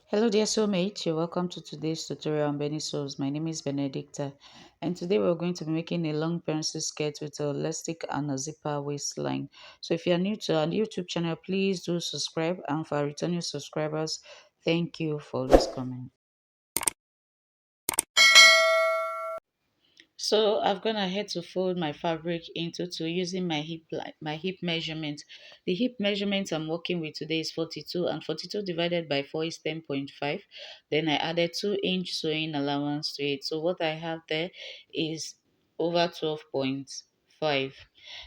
Hello dear soulmate, you're welcome to today's tutorial on Benny Souls. My name is Benedicta and today we're going to be making a long pencil skirt with a elastic and a zipper waistline. So if you're new to our YouTube channel, please do subscribe, and for our returning subscribers, thank you for always coming. So I've gone ahead to fold my fabric into two using my hip measurement. The hip measurement I'm working with today is 42, and 42 divided by 4 is 10.5. Then I added 2-inch sewing allowance to it. So what I have there is over 12.5.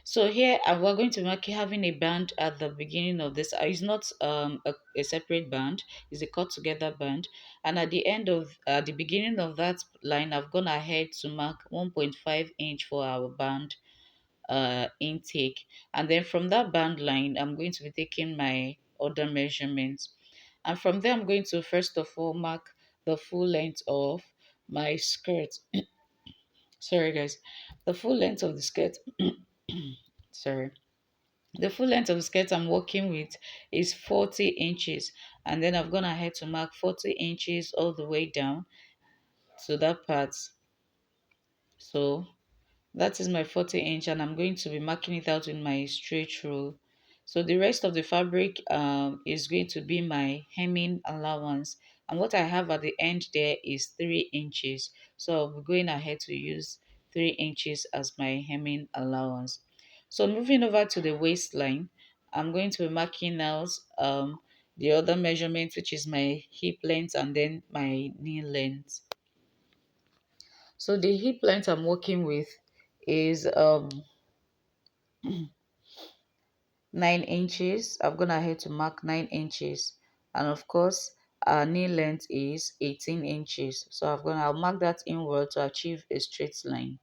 So here we're going to be having a band at the beginning of this. It's not a separate band, it's a cut together band, and at the beginning of that line I've gone ahead to mark 1.5 inch for our band intake, and then from that band line I'm going to be taking my other measurements, and from there I'm going to first of all mark the full length of my skirt. Sorry guys, the full length of the skirt. Sorry, the full length of the skirt I'm working with is 40 inches, and then I've gone ahead to mark 40 inches all the way down to that part. So that is my 40-inch, and I'm going to be marking it out in my straight rule. So the rest of the fabric is going to be my hemming allowance, and what I have at the end there is 3 inches. So I'll be going ahead to use 3 inches as my hemming allowance. So moving over to the waistline, I'm going to be marking out the other measurement, which is my hip length and then my knee length. So the hip length I'm working with is 9 inches. I've gone ahead to mark 9 inches, and of course our knee length is 18 inches. So I'll mark that inward to achieve a straight line.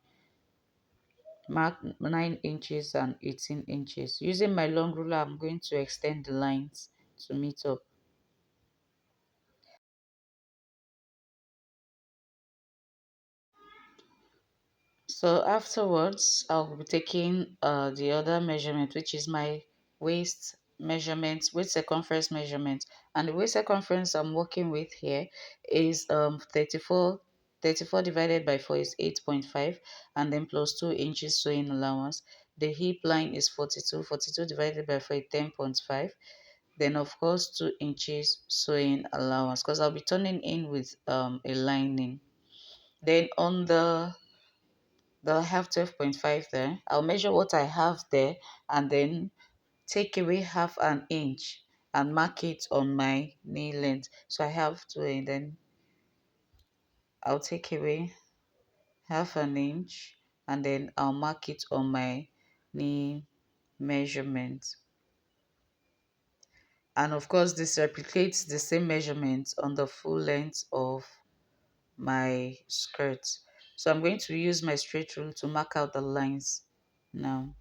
Mark 9 inches and 18 inches. Using my long ruler, I'm going to extend the lines to meet up. So afterwards, I'll be taking the other measurement, which is my waist measurement, waist circumference measurement. And the waist circumference I'm working with here is 34. 34 divided by 4 is 8.5, and then plus 2 inches sewing allowance. The hip line is 42. 42 divided by 4 is 10.5. Then of course 2 inches sewing allowance, because I'll be turning in with a lining. Then on the have 12.5 there, I'll measure what I have there and then take away half an inch and mark it on my knee length. So I have to, and then I'll take away half an inch and then I'll mark it on my knee measurement. And of course, this replicates the same measurement on the full length of my skirt. So I'm going to use my straight rule to mark out the lines now.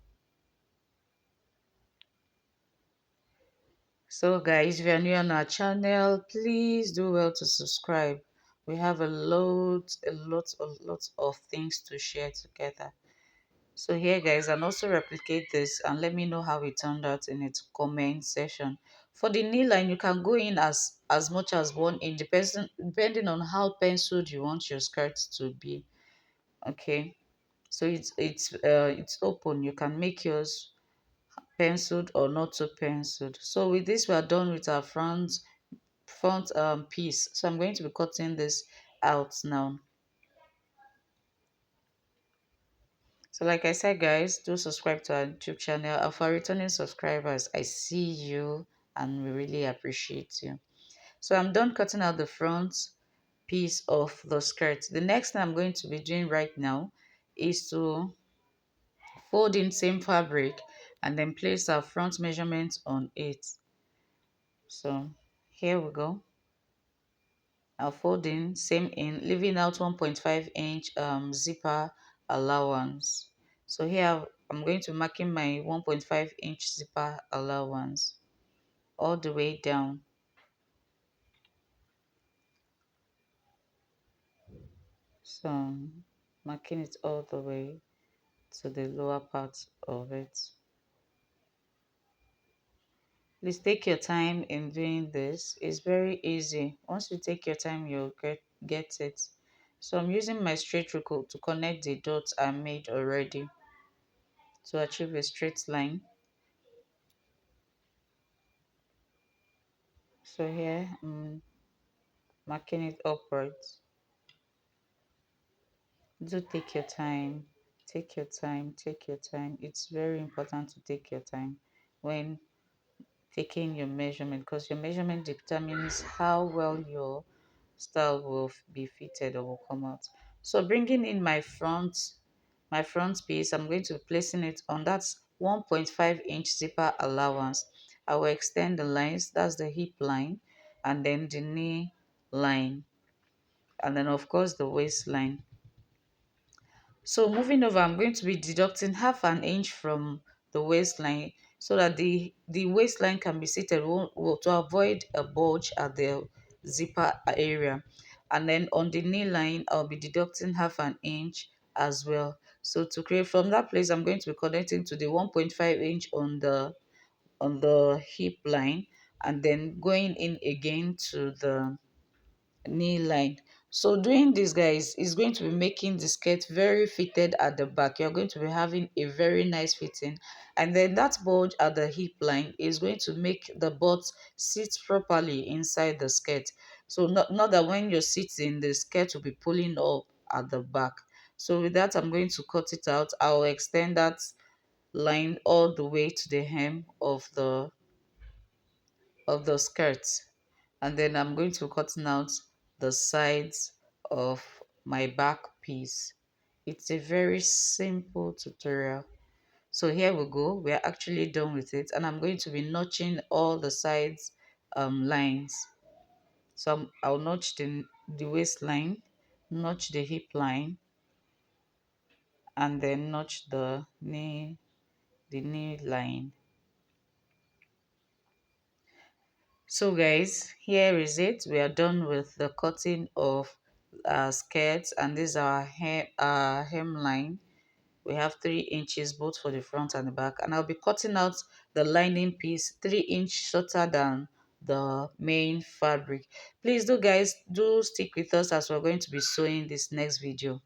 So guys, if you're new on our channel, please do well to subscribe. We have a lot of things to share together. So here guys, and also replicate this and let me know how it turned out in its comment section. For the knee line, you can go in as much as 1 inch, depending on how penciled you want your skirt to be. Okay, so it's open. You can make yours penciled or not so penciled. So with this, we are done with our front piece. So I'm going to be cutting this out now. So like I said guys, do subscribe to our YouTube channel, and for returning subscribers, I see you and we really appreciate you. So I'm done cutting out the front piece of the skirt. The next thing I'm going to be doing right now is to fold in same fabric and then place our front measurement on it. So here we go. I'll fold in same in, leaving out 1.5-inch zipper allowance. So here I'm going to marking my 1.5-inch zipper allowance all the way down. So marking it all the way to the lower part of it. Please take your time in doing this. It's very easy. Once you take your time, you'll get it. So I'm using my straight recall to connect the dots I made already to achieve a straight line. So here I'm marking it upwards. Do take your time. Take your time. Take your time. It's very important to take your time when taking your measurement, because your measurement determines how well your style will be fitted or will come out. So bringing in my front piece, I'm going to be placing it on that's 1.5-inch zipper allowance. I will extend the lines, that's the hip line, and then the knee line, and then of course the waistline. So moving over, I'm going to be deducting half an inch from the waistline so that the waistline can be seated to avoid a bulge at the zipper area. And then on the knee line, I'll be deducting half an inch as well. So to create from that place, I'm going to be connecting to the 1.5 inch on the hip line, and then going in again to the knee line. So doing this, guys, is going to be making the skirt very fitted at the back. You're going to be having a very nice fitting, and then that bulge at the hip line is going to make the butt sit properly inside the skirt. So not that when you're sitting, the skirt will be pulling up at the back. So with that, I'm going to cut it out. I'll extend that line all the way to the hem of the skirt, and then I'm going to cutting out the sides of my back piece. It's a very simple tutorial. So here we go, we are actually done with it, and I'm going to be notching all the sides lines. So I'll notch the waistline, notch the hip line, and then notch the knee line. So guys, here is it. We are done with the cutting of skirts, and this is our hemline. We have 3 inches both for the front and the back, and I'll be cutting out the lining piece 3 inch shorter than the main fabric. Please do, guys, do stick with us as we're going to be sewing this next video.